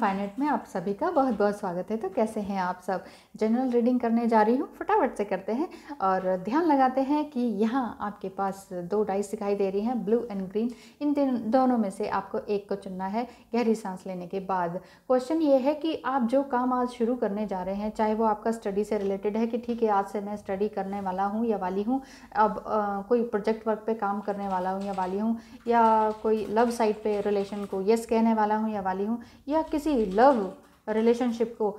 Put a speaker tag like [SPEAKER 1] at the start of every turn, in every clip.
[SPEAKER 1] फाइनेट में आप सभी का बहुत बहुत स्वागत है। तो कैसे हैं आप सब। जनरल रीडिंग करने जा रही हूँ, फटाफट से करते हैं और ध्यान लगाते हैं कि यहाँ आपके पास दो डाइस दिखाई दे रही हैं, ब्लू एंड ग्रीन। इन दोनों में से आपको एक को चुनना है। गहरी सांस लेने के बाद क्वेश्चन ये है कि आप जो काम आज शुरू करने जा रहे हैं, चाहे वो आपका स्टडी से रिलेटेड है कि ठीक है आज से मैं स्टडी करने वाला हूँ या वाली हूँ, अब कोई प्रोजेक्ट वर्क पे काम करने वाला हूँ या वाली हूँ, या कोई लव साइड पे रिलेशन को यस कहने वाला हूँ या वाली हूँ, या किसी लव रिलेशनशिप को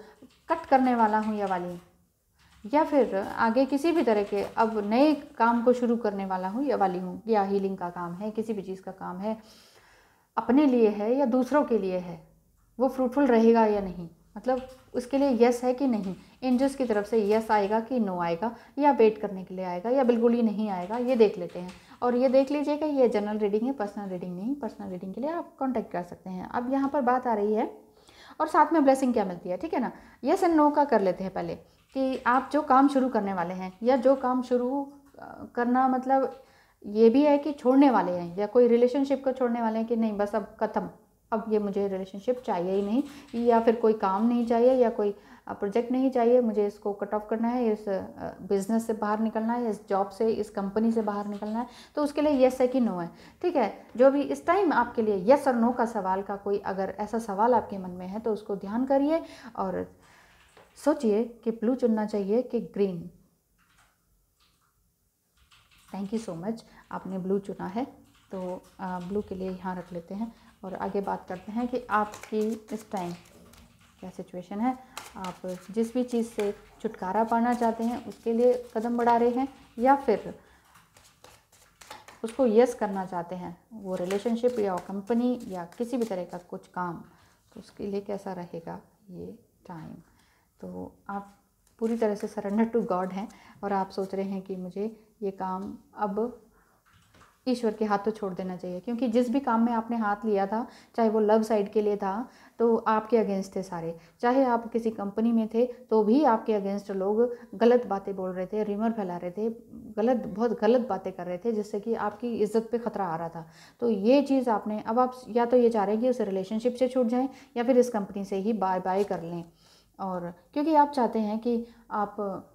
[SPEAKER 1] कट करने वाला हूँ या वाली हूँ, या फिर आगे किसी भी तरह के अब नए काम को शुरू करने वाला हूँ या वाली हूँ, या हीलिंग का काम है, किसी भी चीज़ का काम है, अपने लिए है या दूसरों के लिए है, वो फ्रूटफुल रहेगा या नहीं, मतलब उसके लिए यस है कि नहीं, एंजल्स की तरफ से यस आएगा कि नो आएगा, या वेट करने के लिए आएगा या बिल्कुल ही नहीं आएगा, ये देख लेते हैं। और ये देख लीजिएगा ये जनरल रीडिंग है, पर्सनल रीडिंग नहीं। पर्सनल रीडिंग के लिए आप कांटेक्ट कर सकते हैं। अब यहाँ पर बात आ रही है और साथ में ब्लेसिंग क्या मिलती है, ठीक है ना। यस एंड नो का कर लेते हैं पहले कि आप जो काम शुरू करने वाले हैं या जो काम शुरू करना, मतलब ये भी है कि छोड़ने वाले हैं या कोई रिलेशनशिप को छोड़ने वाले हैं कि नहीं बस अब ख़त्म, अब ये मुझे रिलेशनशिप चाहिए ही नहीं, या फिर कोई काम नहीं चाहिए या कोई प्रोजेक्ट नहीं चाहिए, मुझे इसको कट ऑफ करना है, इस बिज़नेस से बाहर निकलना है, इस जॉब से, इस कंपनी से बाहर निकलना है। तो उसके लिए येस है कि नो है, ठीक है। जो भी इस टाइम आपके लिए येस और नो का सवाल का कोई अगर ऐसा सवाल आपके मन में है तो उसको ध्यान करिए और सोचिए कि ब्लू चुनना चाहिए कि green. Thank you so much, आपने ब्लू चुना है तो ब्लू के लिए यहाँ रख लेते हैं और आगे बात करते हैं कि आपकी इस टाइम क्या सिचुएशन है। आप जिस भी चीज़ से छुटकारा पाना चाहते हैं उसके लिए कदम बढ़ा रहे हैं, या फिर उसको यस करना चाहते हैं, वो रिलेशनशिप या कंपनी या किसी भी तरह का कुछ काम, तो उसके लिए कैसा रहेगा ये टाइम। तो आप पूरी तरह से सरेंडर टू गॉड हैं और आप सोच रहे हैं कि मुझे ये काम अब ईश्वर के हाथों छोड़ देना चाहिए, क्योंकि जिस भी काम में आपने हाथ लिया था, चाहे वो लव साइड के लिए था तो आपके अगेंस्ट थे सारे, चाहे आप किसी कंपनी में थे तो भी आपके अगेंस्ट लोग गलत बातें बोल रहे थे, रिमर फैला रहे थे, बहुत गलत बातें कर रहे थे, जिससे कि आपकी इज्जत पे खतरा आ रहा था। तो ये चीज़ आपने, अब आप या तो ये चाह रहे हैं कि उस रिलेशनशिप से छूट जाएं या फिर इस कंपनी से ही बाय बाय कर लें, और क्योंकि आप चाहते हैं कि आप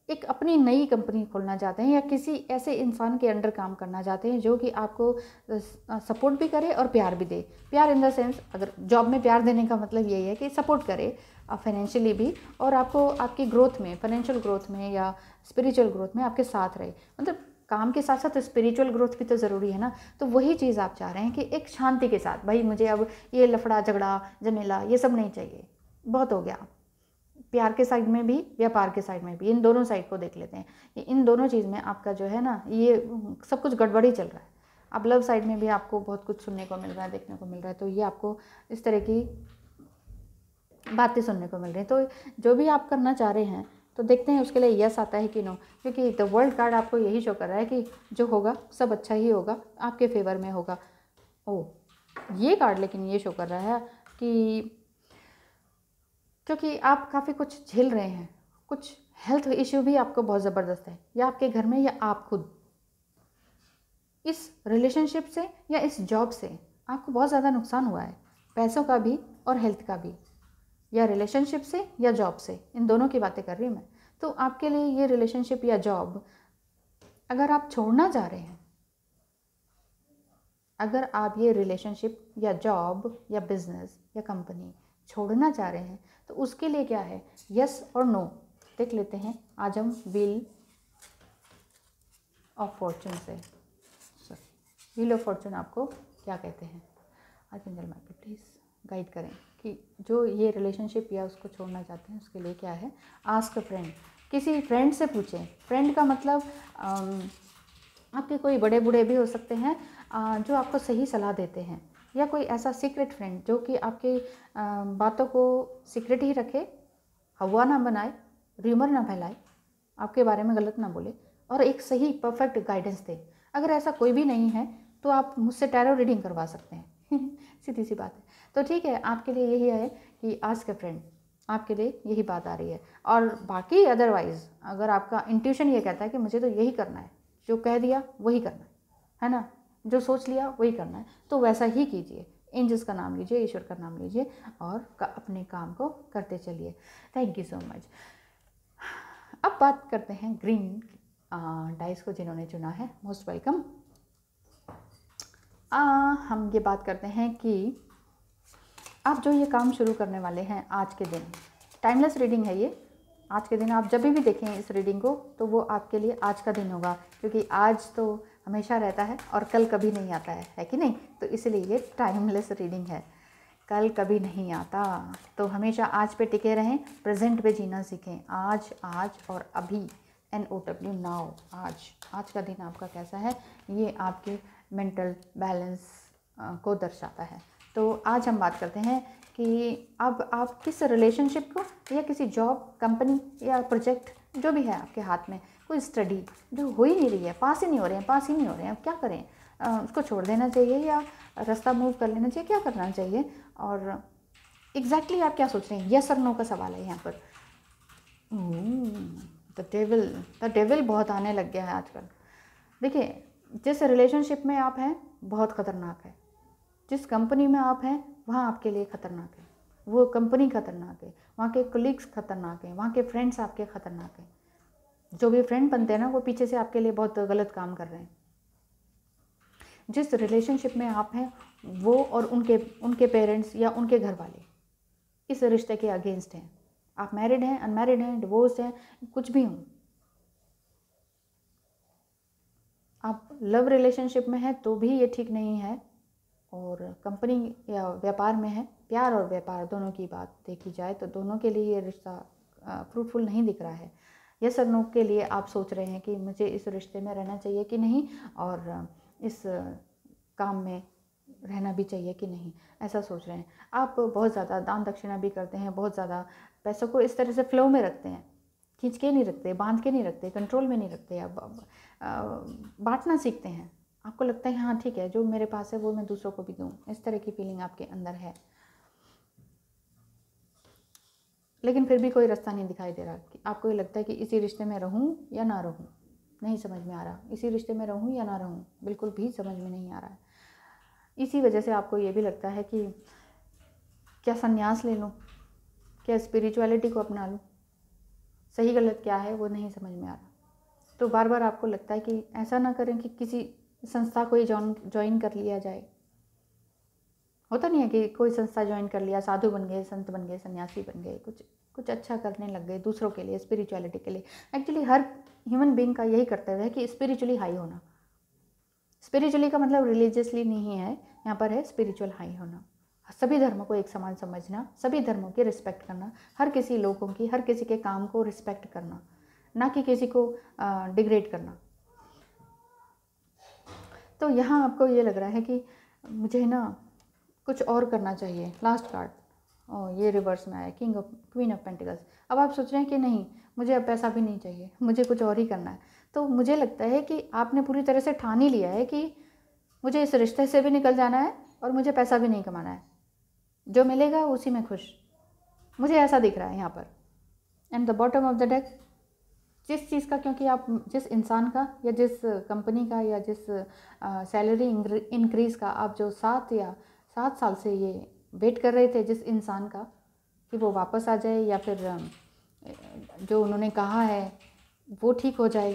[SPEAKER 1] एक अपनी नई कंपनी खोलना चाहते हैं या किसी ऐसे इंसान के अंडर काम करना चाहते हैं जो कि आपको सपोर्ट भी करे और प्यार भी दे। प्यार इन द सेंस, अगर जॉब में प्यार देने का मतलब यही है कि सपोर्ट करे फाइनेंशियली भी, और आपको आपकी ग्रोथ में, फाइनेंशियल ग्रोथ में या स्पिरिचुअल ग्रोथ में आपके साथ रहे। मतलब काम के साथ साथ स्पिरिचुअल ग्रोथ भी तो ज़रूरी है ना। तो वही चीज़ आप चाह रहे हैं कि एक शांति के साथ, भाई मुझे अब ये लफड़ा झगड़ा झमेला ये सब नहीं चाहिए, बहुत हो गया। प्यार के साइड में भी, व्यापार के साइड में भी, इन दोनों साइड को देख लेते हैं। इन दोनों चीज़ में आपका जो है ना, ये सब कुछ गड़बड़ी चल रहा है। अब लव साइड में भी आपको बहुत कुछ सुनने को मिल रहा है, देखने को मिल रहा है, तो ये आपको इस तरह की बातें सुनने को मिल रही हैं। तो जो भी आप करना चाह रहे हैं तो देखते हैं उसके लिए यस आता है कि नो, क्योंकि द वर्ल्ड कार्ड आपको यही शो कर रहा है कि जो होगा सब अच्छा ही होगा, आपके फेवर में होगा। ओ, ये कार्ड लेकिन ये शो कर रहा है कि क्योंकि आप काफ़ी कुछ झेल रहे हैं, कुछ हेल्थ इश्यू भी आपको बहुत ज़बरदस्त है, या आपके घर में या आप खुद इस रिलेशनशिप से या इस जॉब से आपको बहुत ज़्यादा नुकसान हुआ है, पैसों का भी और हेल्थ का भी, या रिलेशनशिप से या जॉब से, इन दोनों की बातें कर रही हूँ मैं। तो आपके लिए ये रिलेशनशिप या जॉब अगर आप छोड़ना चाह रहे हैं, अगर आप ये रिलेशनशिप या जॉब या बिजनेस या कंपनी छोड़ना चाह रहे हैं तो उसके लिए क्या है, यस और नो देख लेते हैं। आज हम व्हील ऑफ फॉर्चून से, व्हील ऑफ फॉर्चून आपको क्या कहते हैं। आर्कएंजल माइकल प्लीज़ गाइड करें कि जो ये रिलेशनशिप या उसको छोड़ना चाहते हैं उसके लिए क्या है। आस्क अ फ्रेंड, किसी फ्रेंड से पूछें। फ्रेंड का मतलब आपके कोई बड़े बूढ़े भी हो सकते हैं जो आपको सही सलाह देते हैं, या कोई ऐसा सीक्रेट फ्रेंड जो कि आपके बातों को सीक्रेट ही रखे, हवा ना बनाए, र्यूमर ना फैलाए, आपके बारे में गलत ना बोले, और एक सही परफेक्ट गाइडेंस दे। अगर ऐसा कोई भी नहीं है तो आप मुझसे टैरो रीडिंग करवा सकते हैं सीधी सी बात है। तो ठीक है, आपके लिए यही है कि आस्क अ फ्रेंड, आपके लिए यही बात आ रही है। और बाकी अदरवाइज़ अगर आपका इंट्यूशन ये कहता है कि मुझे तो यही करना है, जो कह दिया वही करना है ना, जो सोच लिया वही करना है, तो वैसा ही कीजिए। एंजल्स का नाम लीजिए, ईश्वर का नाम लीजिए और अपने काम को करते चलिए। Thank you so much. अब बात करते हैं ग्रीन डाइस को जिन्होंने चुना है, मोस्ट वेलकम। हम ये बात करते हैं कि आप जो ये काम शुरू करने वाले हैं आज के दिन, टाइमलेस रीडिंग है ये। आज के दिन आप जब भी देखें इस रीडिंग को तो वो आपके लिए आज का दिन होगा, क्योंकि आज तो हमेशा रहता है और कल कभी नहीं आता है कि नहीं? तो इसलिए ये टाइमलेस रीडिंग है, कल कभी नहीं आता। तो हमेशा आज पे टिके रहें, प्रेजेंट पे जीना सीखें। आज और अभी, NOW नाउ। आज का दिन आपका कैसा है, ये आपके मेंटल बैलेंस को दर्शाता है। तो आज हम बात करते हैं कि अब आप किस रिलेशनशिप को या किसी जॉब, कंपनी या प्रोजेक्ट जो भी है आपके हाथ में, कोई स्टडी जो हो ही नहीं रही है, पास ही नहीं हो रहे हैं, अब क्या करें? उसको छोड़ देना चाहिए या रास्ता मूव कर लेना चाहिए, क्या करना चाहिए? और एग्जैक्टली आप क्या सोच रहे हैं? यस और नो का सवाल है यहाँ पर। द डेविल बहुत आने लग गया है आजकल। देखिए, जिस रिलेशनशिप में आप हैं बहुत ख़तरनाक है, जिस कंपनी में आप हैं वहाँ आपके लिए ख़तरनाक है, वो कंपनी ख़तरनाक है, वहाँ के कोलीग्स ख़तरनाक हैं, वहाँ के फ्रेंड्स आपके ख़तरनाक हैं। जो भी फ्रेंड बनते हैं ना, वो पीछे से आपके लिए बहुत गलत काम कर रहे हैं। जिस रिलेशनशिप में आप हैं वो और उनके पेरेंट्स या उनके घर वाले इस रिश्ते के अगेंस्ट हैं। आप मैरिड हैं, अनमैरिड हैं, डिवोर्स हैं, कुछ भी हों, आप लव रिलेशनशिप में हैं तो भी ये ठीक नहीं है, और कंपनी या व्यापार में है, प्यार और व्यापार दोनों की बात देखी जाए तो दोनों के लिए ये रिश्ता फ्रूटफुल नहीं दिख रहा है। यस और नो के लिए आप सोच रहे हैं कि मुझे इस रिश्ते में रहना चाहिए कि नहीं, और इस काम में रहना भी चाहिए कि नहीं, ऐसा सोच रहे हैं। आप बहुत ज़्यादा दान दक्षिणा भी करते हैं, बहुत ज़्यादा पैसों को इस तरह से फ्लो में रखते हैं, खींच के नहीं रखते, बांध के नहीं रखते, कंट्रोल में नहीं रखते, आप बांटना सीखते हैं। आपको लगता है हाँ ठीक है, जो मेरे पास है वो मैं दूसरों को भी दूँ, इस तरह की फीलिंग आपके अंदर है। लेकिन फिर भी कोई रास्ता नहीं दिखाई दे रहा कि आपको ये लगता है कि इसी रिश्ते में रहूं या ना रहूं, नहीं समझ में आ रहा। इसी रिश्ते में रहूं या ना रहूं, बिल्कुल भी समझ में नहीं आ रहा है। इसी वजह से आपको ये भी लगता है कि क्या संन्यास ले लूं, क्या स्पिरिचुअलिटी को अपना लूं, सही गलत क्या है वो नहीं समझ में आ रहा। तो बार बार आपको लगता है कि ऐसा ना करें कि किसी संस्था को ही ज्वाइन कर लिया जाए। होता नहीं है कि कोई संस्था ज्वाइन कर लिया, साधु बन गए, संत बन गए, सन्यासी बन गए, कुछ अच्छा करने लग गए दूसरों के लिए, स्पिरिचुअलिटी के लिए। एक्चुअली हर ह्यूमन बीइंग का यही कर्तव्य है कि स्पिरिचुअली हाई होना। स्पिरिचुअली का मतलब रिलीजियसली नहीं है, यहाँ पर है स्पिरिचुअल हाई होना। सभी धर्मों को एक समान समझना, सभी धर्मों की रिस्पेक्ट करना, हर किसी लोगों की, हर किसी के काम को रिस्पेक्ट करना, ना कि किसी को डिग्रेड करना। तो यहाँ आपको ये लग रहा है कि मुझे ना कुछ और करना चाहिए। लास्ट कार्ड ये रिवर्स में आया, क्वीन ऑफ पेंटिकल्स। अब आप सोच रहे हैं कि नहीं, मुझे अब पैसा भी नहीं चाहिए, मुझे कुछ और ही करना है। तो मुझे लगता है कि आपने पूरी तरह से ठान ही लिया है कि मुझे इस रिश्ते से भी निकल जाना है और मुझे पैसा भी नहीं कमाना है, जो मिलेगा उसी में खुश, मुझे ऐसा दिख रहा है यहाँ पर। And the bottom of the deck, जिस चीज़ का, क्योंकि आप जिस इंसान का या जिस कंपनी का या जिस सैलरी इंक्रीज़ का आप जो 7 साल से ये वेट कर रहे थे, जिस इंसान का कि वो वापस आ जाए या फिर जो उन्होंने कहा है वो ठीक हो जाए,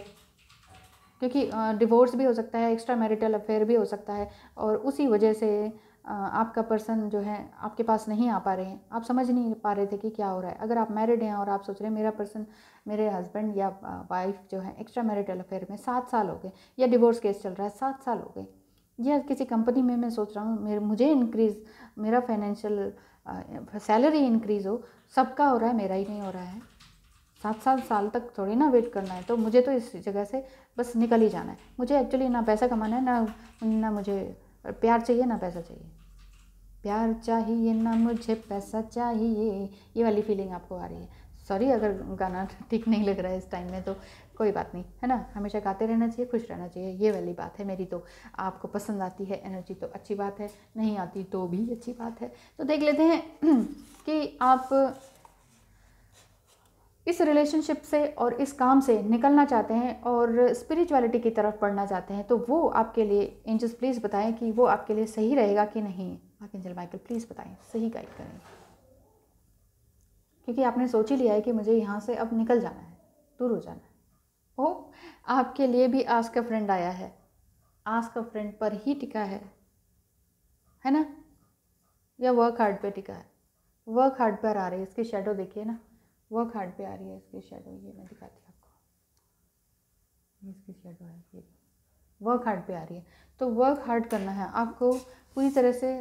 [SPEAKER 1] क्योंकि डिवोर्स भी हो सकता है, एक्स्ट्रा मैरिटल अफेयर भी हो सकता है, और उसी वजह से आपका पर्सन जो है आपके पास नहीं आ पा रहे हैं, आप समझ नहीं पा रहे थे कि क्या हो रहा है। अगर आप मैरिड हैं और आप सोच रहे हैं मेरा पर्सन, मेरे हस्बैंड या वाइफ जो है एक्स्ट्रा मैरिटल अफेयर में 7 साल हो गए, या डिवोर्स केस चल रहा है 7 साल हो गए, या किसी कंपनी में मैं सोच रहा हूँ मुझे इंक्रीज़, मेरा फाइनेंशियल सैलरी इंक्रीज़ हो, सबका हो रहा है, मेरा ही नहीं हो रहा है। 7 साल तक थोड़ी ना वेट करना है। तो मुझे तो इस जगह से बस निकल ही जाना है। मुझे एक्चुअली ना पैसा कमाना है, ना मुझे प्यार चाहिए, ना पैसा चाहिए। प्यार चाहिए ना मुझे पैसा चाहिए, ये वाली फीलिंग आपको आ रही है। सॉरी अगर गाना ठीक नहीं लग रहा है इस टाइम में, तो कोई बात नहीं, है ना। हमेशा गाते रहना चाहिए, खुश रहना चाहिए, ये वाली बात है मेरी। तो आपको पसंद आती है एनर्जी तो अच्छी बात है, नहीं आती तो भी अच्छी बात है। तो देख लेते हैं कि आप इस रिलेशनशिप से और इस काम से निकलना चाहते हैं और स्पिरिचुअलिटी की तरफ बढ़ना चाहते हैं, तो वो आपके लिए एंजल्स प्लीज़ बताएं कि वो आपके लिए सही रहेगा कि नहीं। आर्कएंजल माइकल प्लीज़ बताएं, सही गाइड करें, क्योंकि आपने सोच ही लिया है कि मुझे यहाँ से अब निकल जाना है, दूर हो जाना है। ओ, आपके लिए भी आस्क अ फ्रेंड आया है, आस्क अ फ्रेंड पर ही टिका है ना, या वर्क हार्ड पे टिका है? वर्क हार्ड पर आ रही है, इसकी शेडो देखिए ना, वर्क हार्ड पे आ रही है इसकी शेडो, ये मैं दिखाती हूँ आपको, इसकी शेडो है ये, वर्क हार्ड पे आ रही है। तो वर्क हार्ड करना है आपको, पूरी तरह से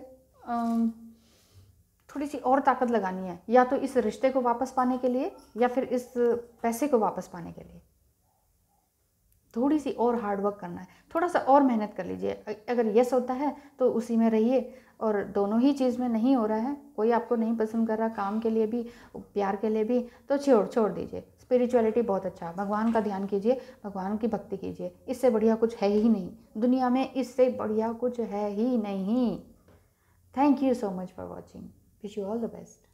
[SPEAKER 1] थोड़ी सी और ताकत लगानी है, या तो इस रिश्ते को वापस पाने के लिए या फिर इस पैसे को वापस पाने के लिए थोड़ी सी और हार्ड वर्क करना है, थोड़ा सा और मेहनत कर लीजिए। अगर यस होता है तो उसी में रहिए, और दोनों ही चीज़ में नहीं हो रहा है, कोई आपको नहीं पसंद कर रहा, काम के लिए भी प्यार के लिए भी, तो छोड़ दीजिए। स्पिरिचुअलिटी बहुत अच्छा, भगवान का ध्यान कीजिए, भगवान की भक्ति कीजिए, इससे बढ़िया कुछ है ही नहीं दुनिया में, इससे बढ़िया कुछ है ही नहीं। Thank you so much for watching, wish you all the best.